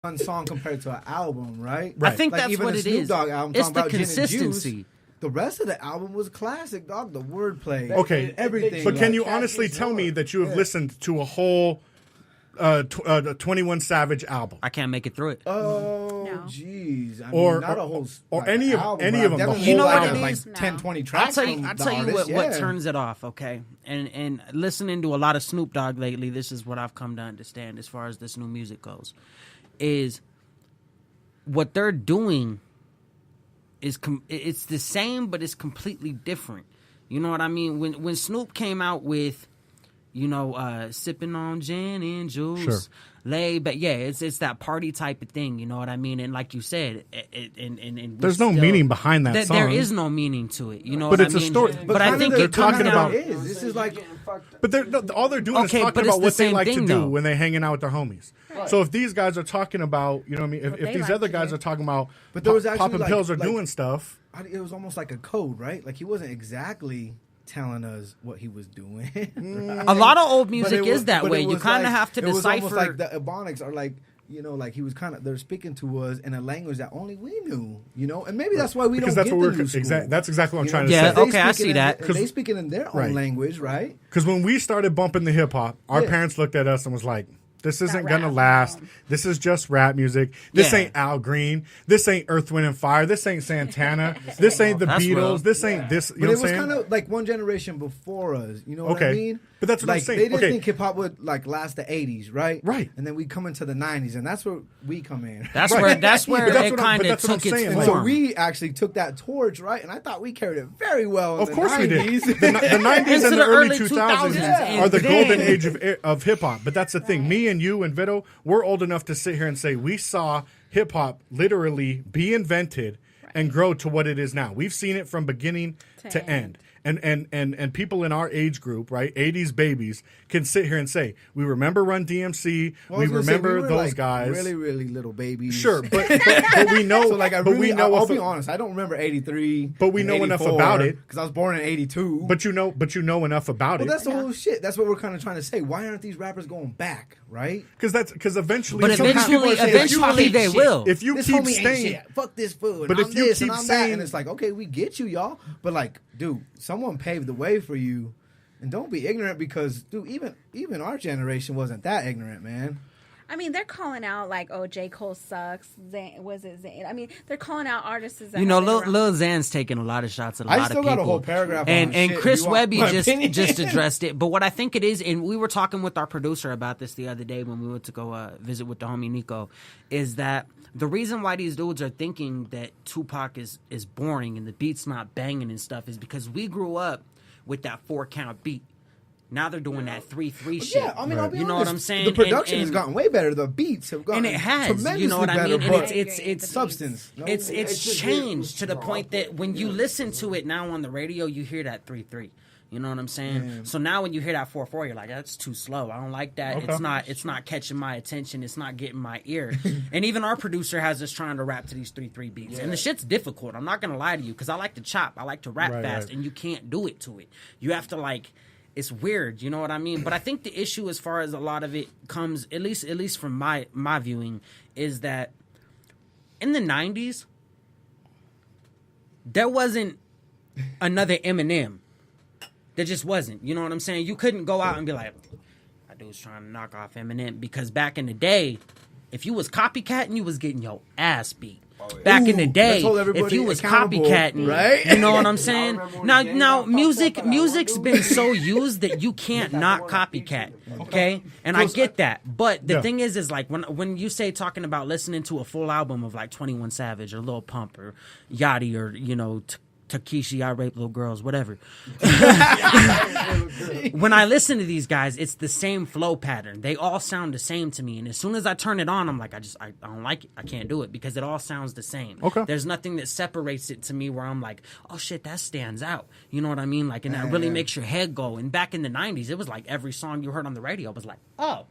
one song compared to an album, right? I think like that's even what the it Snoop is. Dogg album, It's talking the about gin and juice, consistency. the rest of the album was classic, dog. The wordplay, Okay, everything. But can you Like, honestly Cathy's tell me Lord. that you have listened to a whole 21 Savage album? I can't make it through it. Oh, No. jeez. I Or- mean, not a whole or like, any of- album, any but of I've them, the definitely whole You know what listened it to, is? like 10, 20 I'll tracks. tell from you the what artist, turns it off, okay? And listening to a lot of Snoop Dogg lately, this is what I've come to understand as far as this new music goes, is what they're doing is it's the same, but it's completely different. You know what I mean? When Snoop came out with, sipping on gin and juice, Sure. lay, but yeah, it's that party type of thing. You know what I mean? And like you said, There's no meaning behind that song. There is no meaning to it. You know, But what it's I a mean? story. But I think they're it comes talking down. about- This is like But all they're doing Okay, is but talking it's about the what they same like to thing, do though. when they're hanging out with their homies. So if these guys are talking about, you know what I mean? If they these like other to guys do. are talking about But there was actually, popping like- pills or like- doing stuff. it was almost like a code, right? Like he wasn't exactly telling us what he was doing. A lot of old But music it is was- that but way. it You was kind of like- have to it was decipher. almost like the Ebonics are like, like he was they're speaking to us in a language that only we knew, and maybe that's why we Because don't that's get what the we're new school. that's exactly what I'm You trying know, to Yeah, say. they okay, I speaking see in- that. and they speaking in their own Right. language, right? Because when we started bumping the hip hop, our Yeah. parents looked at us and was like, "This isn't rap. gonna last. This is just rap music. This Yeah. ain't Al Green. This ain't Earth, Wind and Fire. This ain't Santana. This ain't the That's Beatles. real. This ain't this." You But know it what was I'm saying? kind of like one generation before us. You know what Okay. I mean? But that's what I'm like, saying. They didn't Okay. think hip hop would like last the '80s, right? Right. And then we come into the '90s, and that's where we come in. That's Right. where that's where But that's it what I'm- kind but of that's what I'm took its saying, And like- form. so we actually took that torch, right? And I thought we carried it very well. In Of the course 90s. we did. The 90s Into and the the early early 2000s 2000s, are the and golden then- age of hip hop. But that's the thing. Me and you and Vito, we're old enough to sit here and say we saw hip hop literally be invented and grow to what it is now. We've seen it from beginning to end. And people in our age group, right, 80s babies, can sit here and say, we remember Run DMC, Well, I we was gonna say, remember were, those like, guys. really, really little babies. Sure, but we know, So like, but we know, I'll if be it- honest. I don't remember '83, But we know enough about it. because I was born in '82. but you know enough about well, it. that's the whole shit. That's what we're kind of trying to say. Why aren't these rappers going back, right? Because eventually, But sometimes people eventually, are saying, like, you eventually hate they shit. will. if you This keep homie ain't staying, shit. Fuck this food. But I'm if you this keep and I'm saying- that, and it's like, okay, we get you, y'all. But like, dude, someone paved the way for you, and don't be ignorant because, dude, even our generation wasn't that ignorant, man. I mean, they're calling out like, "Oh, J. Cole sucks." Was it Zayn? I mean, they're calling out artists that You know, have been Lil around. Xan's taking a lot of shots at a I lot still of got people. a whole paragraph and on and shit, Chris if you want Webby my just opinion. just addressed it. But what I think it is, and we were talking with our producer about this the other day when we went to go visit with the homie Nico, is that the reason why these dudes are thinking that Tupac is boring and the beat's not banging and stuff is because we grew up with that 4-count beat. Now they're doing that 3-3 shit. Yeah, I mean, I'll be you know honest, what I'm saying? The production And- has gotten way better. The beats have gotten and it has, tremendously you know what I mean? better. And But it's substance. No? It's just changed to the strong. point that when you listen to it now on the radio, you hear that 3-3. You know what I'm saying? Yeah. So now when you hear that 4-4, you're like, that's too slow. I don't like that. Okay. It's not catching my attention. It's not getting my ear. And even our producer has us trying to rap to these 3-3 beats. And the shit's difficult. I'm not gonna lie to you because I like to chop. I like to rap Right, fast, right. and you can't do it to it. You have to like. It's weird, you know what I mean? But I think the issue, as far as a lot of it comes, at least from my viewing, is that in the 90s, there wasn't another Eminem. There just wasn't. You know what I'm saying? You couldn't go out and be like, that dude's trying to knock off Eminem. Because back in the day, if you was copycatting, you was getting your ass beat. Back in the day, let's hold if everybody you was accountable, copycatting, right? you know what I'm saying? remember when Now, Jay now, got fucked up music's for that one been dude? so used that you can't not copycat. Okay, and I get that, but the Yeah. thing is like when you say talking about listening to a full album of like 21 Savage or Lil Pump or Yachty or Takeshi, I rape little girls, whatever. When I listen to these guys, it's the same flow pattern. They all sound the same to me. And as soon as I turn it on, I'm like, I don't like it. I can't do it because it all sounds the same. Okay. There's nothing that separates it to me where I'm like, oh shit, that stands out. You know what I mean? Like, and that really makes your head go. And back in the 90s, it was like every song you heard on the radio was like, oh.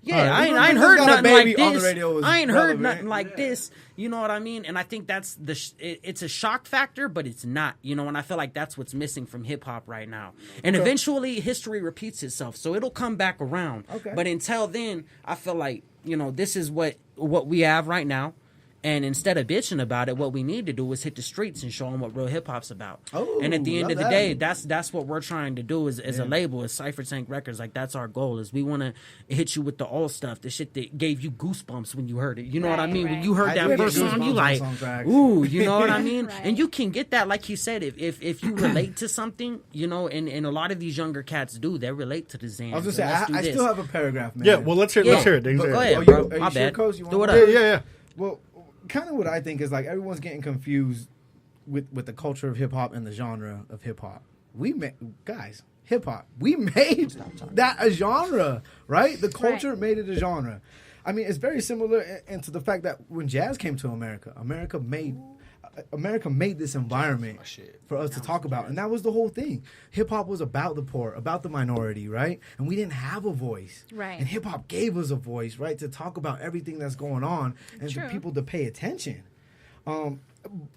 Yeah, Alright. I ain't Who's heard Got a nothing like Baby on the this. radio was I ain't heard relevant. nothing like this. You know what I mean? And I think that's it's a shock factor, but it's not. You know, and I feel like that's what's missing from hip hop right now. And eventually, history repeats itself, so it'll come back around. Okay. But until then, I feel like this is what what we have right now. And instead of bitching about it, what we need to do is hit the streets and show them what real hip hop's about. Oh, and at the end of the love day, that. that's what we're trying to do as a label, as Cypher Tank Records. Like, that's our goal. Is we want to hit you with the old stuff, the shit that gave you goosebumps when you heard it. You know what I mean? When you heard I that do get first song, you goosebumps like, on tracks. ooh, you know what I mean? Right. And you can get that, like you said, if you relate to something, you know, and a lot of these younger cats do. They relate to the Zans. I was gonna say I still have a paragraph, man. Yeah, well, let's hear it. Go Dings. ahead, Oh, bro. are you My sure, bad. Coach? You Do want it one? up. Yeah. Well, kind of what I think is like everyone's getting confused with the culture of hip hop and the genre of hip hop. We made hip hop. We made that a genre, right? The culture made it a genre. I mean, it's very similar into the fact that when jazz came to America, America made this environment for us to talk about, and that was the whole thing. Hip hop was about the poor, about the minority, right? And we didn't have a voice, Right. And hip hop gave us a voice, right, to talk about everything that's going on and True. for people to pay attention.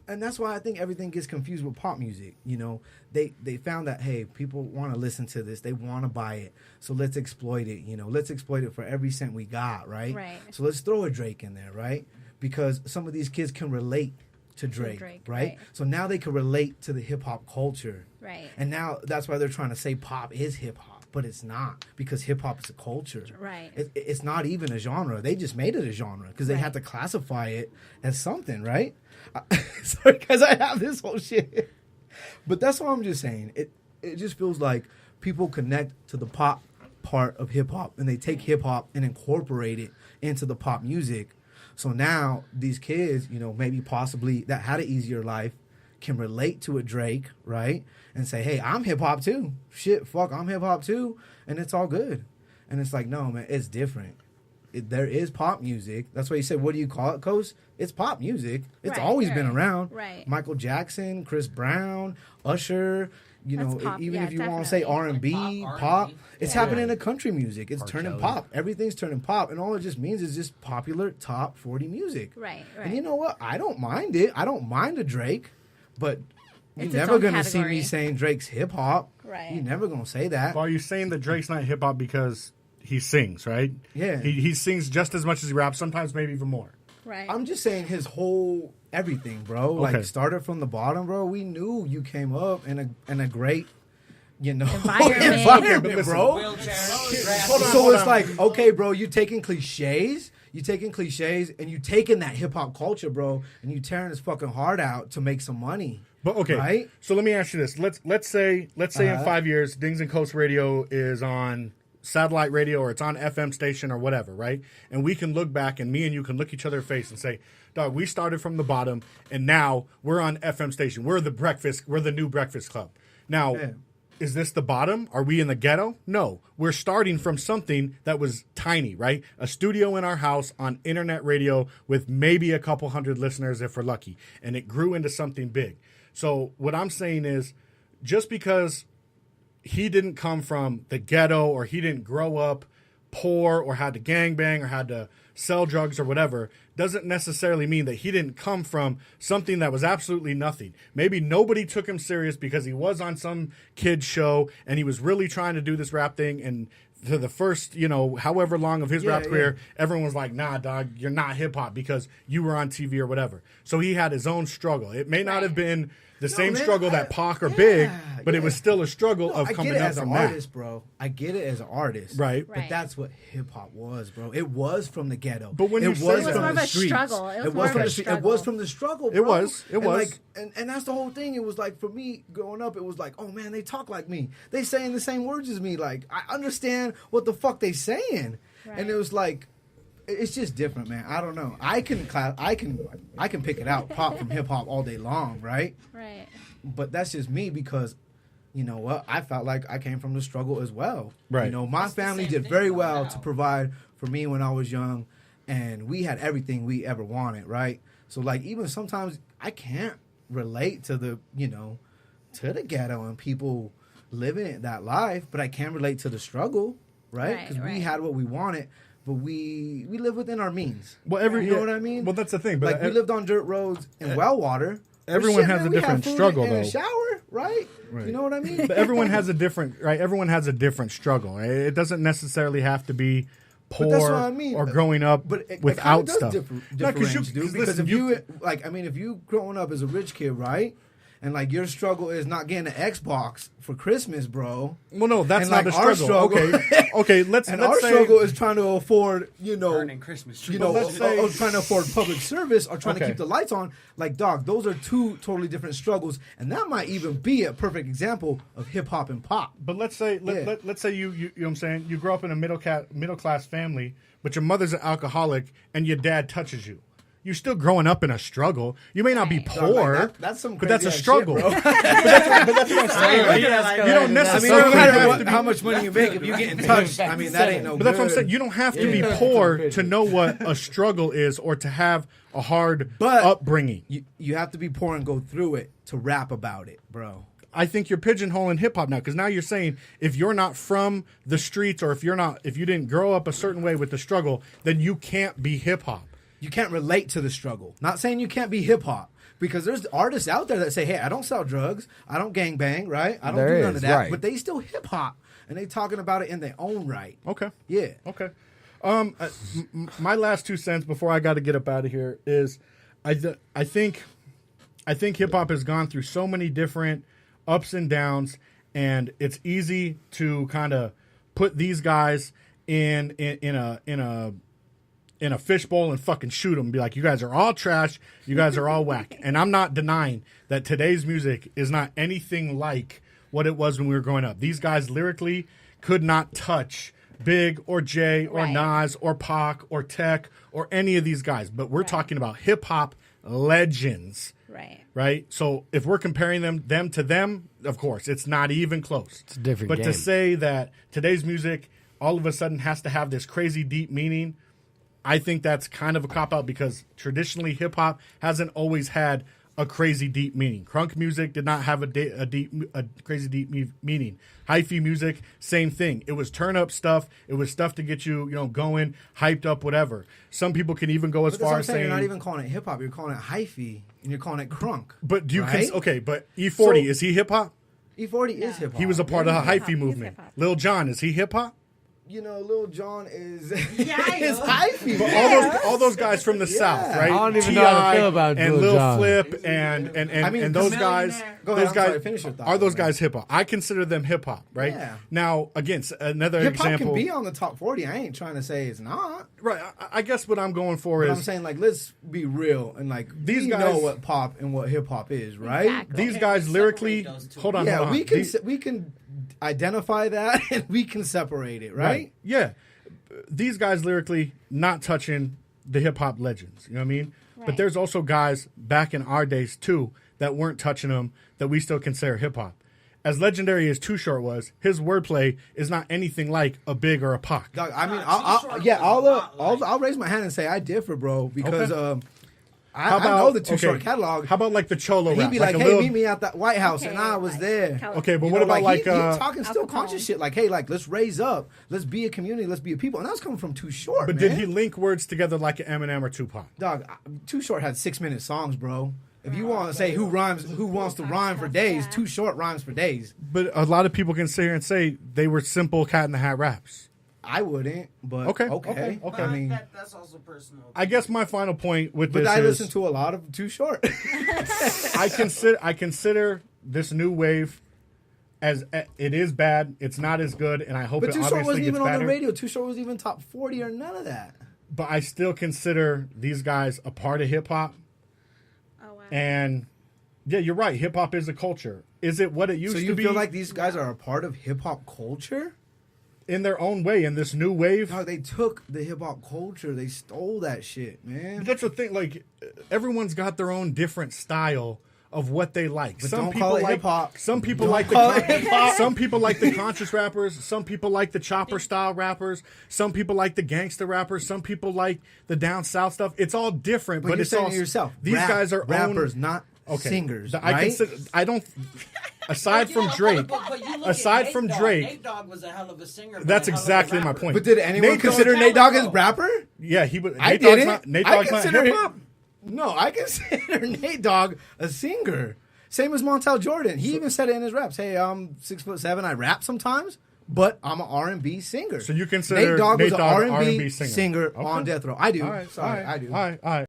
And that's why I think everything gets confused with pop music. You know, they found that, hey, people want to listen to this, they want to buy it, so let's exploit it. You know, let's exploit it for every cent we got, right? Right. So let's throw a Drake in there, right? Because some of these kids can relate to Drake, Drake, right? right. So now they can relate to the hip hop culture, Right. and now that's why they're trying to say pop is hip hop, but it's not, because hip hop is a culture, Right. It's not even a genre. They just made it a genre because they Right. had to classify it as something, right? Sorry, because I have this whole shit, but that's what I'm just saying. It just feels like people connect to the pop part of hip hop, and they take hip hop and incorporate it into the pop music. So now these kids, you know, maybe possibly that had an easier life, can relate to a Drake, right? And say, hey, I'm hip hop too. Shit, fuck, I'm hip hop too. And it's all good. And it's like, no, man, it's different. There is pop music. That's why you said, what do you call it, Coach? It's pop music. It's Right, always been right, around. right. Michael Jackson, Chris Brown, Usher. You That's know, pop, even yeah, if you want to say definitely. R&B, Like pop, R&B. it's Yeah. happening in country music. It's R. turning Kelly. pop. Everything's turning pop. And all it just means is just popular top 40 music. Right. And you know what? I don't mind it. I don't mind a Drake, but you're It's its never own going to see category. me saying Drake's hip hop. Right. You're never going to say that. Well, are you saying that Drake's not hip hop because he sings, right? Yeah. He sings just as much as he raps, sometimes maybe even more. Right. I'm just saying his whole everything, bro. Like Okay. started from the bottom, bro. We knew you came up in a great, you know, Environment. environment, bro. Wheelchair, So it's like, okay, bro, you taking cliches, and you taking that hip hop culture, bro, and you tearing his fucking heart out to make some money. But okay, Right? so let me ask you this: let's say in 5 years, Dings&COS Radio is on satellite radio or it's on FM station or whatever, right? And we can look back, and me and you can look each other in the face and say, "Dog, we started from the bottom, and now we're on FM station. We're the new Breakfast Club." Now, Yeah. is this the bottom? Are we in the ghetto? No, we're starting from something that was tiny, right? A studio in our house on internet radio with maybe a couple hundred listeners if we're lucky, and it grew into something big. So what I'm saying is, just because he didn't come from the ghetto or he didn't grow up poor or had to gangbang or had to sell drugs or whatever, doesn't necessarily mean that he didn't come from something that was absolutely nothing. Maybe nobody took him serious because he was on some kid's show and he was really trying to do this rap thing, and to the first, however long of his rap career, everyone was like, nah, dog, you're not hip hop because you were on TV or whatever. So he had his own struggle. It may not have been the same man, struggle that Pac or Big, but it was still a struggle No, of I coming get it up as an from that. artist, bro. I get it as an artist. Right. But that's what hip hop was, bro. It was from the ghetto. But when it you was say from that- It was more of the a streets. struggle. It was It more was of from a the street. It struggle. was from the struggle, bro. It was. And like, and that's the whole thing. It was like, for me growing up, it was like, oh man, they talk like me. They saying the same words as me. Like, I understand what the fuck they saying. Right. And it was like, it's just different, man. I don't know. I can pick it out, pop from hip hop all day long, right? Right. But that's just me because, you know what? I felt like I came from the struggle as well. Right. You know, my family did very well to provide for me when I was young, and we had everything we ever wanted, right? So, like, even sometimes I can't relate to the ghetto and people living that life, but I can relate to the struggle, right? Because we had what we wanted, but we live within our means. Well, you know what I mean? Well, that's the thing. But Like, we lived on dirt roads and well water. everyone Shit, has man, a we had different food struggle, and a though. shower, right? You know what I mean? But everyone has a different, right? Everyone has a different struggle. Right? It doesn't necessarily have to be poor that's what I mean. or growing up But it without does stuff. differentiate, dude. Because listen, if you like, I mean, if you growing up as a rich kid, right? And like your struggle is not getting an Xbox for Christmas, bro. Well, no, that's And, not like, the our struggle. Okay, let's And let's our say struggle is trying to afford, Burning Christmas trees. let's say- or trying to afford public service or trying to Okay. keep the lights on. Like, dog, those are two totally different struggles, and that might even be a perfect example of hip hop and pop. But let's say let's say you know what I'm saying, you grow up in a middle class family, but your mother's an alcoholic and your dad touches you. You're still growing up in a struggle. You may not be poor, Dog, like, that's some but that's a crazy-ass struggle. shit, bro. but that's what I'm saying. Like, you don't I mean, necessarily no matter have to be. how much money you make, if you get in touch, I mean, that ain't no But that's what I'm good. saying. You don't have to be Yeah. poor to know what a struggle is or to have a hard But upbringing. You have to be poor and go through it to rap about it, bro. I think you're pigeonholing hip hop now because now you're saying if you're not from the streets or if you didn't grow up a certain way with the struggle, then you can't be hip hop. You can't relate to the struggle. Not saying you can't be hip hop. Because there's artists out there that say, hey, I don't sell drugs. I don't gang bang, right? I don't There do none is, of that. right. But they still hip hop. And they talking about it in their own right. Okay. Yeah. Okay. My last 2 cents before I got to get up out of here is, I think hip hop has gone through so many different ups and downs, and it's easy to kind of put these guys in a fishbowl and fucking shoot them and be like, you guys are all trash, you guys are all whack. And I'm not denying that today's music is not anything like what it was when we were growing up. These guys lyrically could not touch Big or Jay or Right. Nas or Pac or Tech or any of these guys. But we're talking about hip hop legends. Right. Right? So if we're comparing them to them, of course, it's not even close. It's a different But game. to say that today's music all of a sudden has to have this crazy deep meaning, I think that's kind of a cop-out because traditionally hip-hop hasn't always had a crazy deep meaning. Crunk music did not have a crazy deep meaning. Hi-fi music, same thing. It was turn-up stuff. It was stuff to get you, going, hyped up, whatever. Some people can even go as But that's what far I'm as saying. saying... You're not even calling it hip hop. You're calling it hyphy. And you're calling it crunk. But do you... right? Okay, but E40, So- is he hip-hop? E40 is hip hop. He was a part of the hip-hop. hyphy He's movement. hip-hop. Lil Jon, is he hip-hop? Lil Jon is Yeah, is hyphy. But all those guys from the South, right? I don't even know how to feel about and Lil Lil Jon. Flip and I mean, and those Chameleon guys, there. Go ahead, those I'm guys sorry, finish your thought, are those man. guys hip hop? I consider them hip hop, right? Yeah. Now, again, another Hip hop example. can be on the top 40. I ain't trying to say it's not. Right. I guess what I'm going for But is I'm saying, like, let's be real and like These we guys- know what pop and what hip hop is, right? Exactly. these guys lyrically. separate those two. Hold on, Yeah, hold on. we can identify that and we can separate it, right? Yeah. These guys lyrically not touching the hip hop legends. You know what I mean? But Right. there's also guys back in our days too that weren't touching them that we still consider hip hop. As legendary as Too Short was, his wordplay is not anything like a Big or a Pac. Dog, I mean, T-Short was a lot I'll raise my hand and say I differ, bro, because Okay. I know the Too Short catalog. How about like the Cholo He'd rap? be like, a hey, little- meet me at that White House, and Okay, I was like there. Cali- Okay, but You what know, about he like talking still Al Capone. conscious shit, like, hey, like, let's raise up, let's be a community, let's be a people, and that's coming from Too Short. but man. did he link words together like an Eminem or Tupac? Dog, Too Short had 6-minute songs, bro. If you want to say who wants to rhyme for days, Too Short rhymes for days. But a lot of people can sit here and say they were simple Cat in the Hat raps. I wouldn't, but Okay, okay. okay. I mean, that's also personal. I guess my final point with but this I is listen to a lot of Too Short. I consider this new wave as it is bad. It's not as good, and I hope But it Too Short obviously wasn't gets even on better. the radio. Too Short was even top 40 or none of that. But I still consider these guys a part of hip hop. Oh wow. And yeah, you're right. Hip hop is a culture. Is it what it used So to you be? feel like these guys are a part of hip hop culture? In their own way, in this new wave. No, they took the hip hop culture. They stole that shit, man. But that's the thing. Like everyone's got their own different style of what they like. But Some don't people call it like hip-hop. Some people Don't like call it hip-hop. Some people like the conscious rappers. Some people like the chopper style rappers. Some people like the gangster rappers. Some people like the down south stuff. It's all different. But But you're it's saying all to yourself, These guys are rappers, own, not singers. I right? consider. I don't. Aside from Drake, aside from Drake, Nate Dogg was a hell of a singer. but that's a hell of a exactly my rapper. point. But did anyone Nate consider Dogg- Nate Dogg as rapper? Yeah, he was. I Nate Dogg's didn't. not. Nate I Dogg's not consider hip hop. No, I consider Nate Dogg a singer. Same as Montel Jordan. He even said it in his raps. Hey, I'm 6'7". I rap sometimes. but I'm an R&B singer. So you consider Nate Dogg was Nate an Dogg R&B R&B singer Okay. on Death Row. I do. All right, Sorry, all right, I do. All right.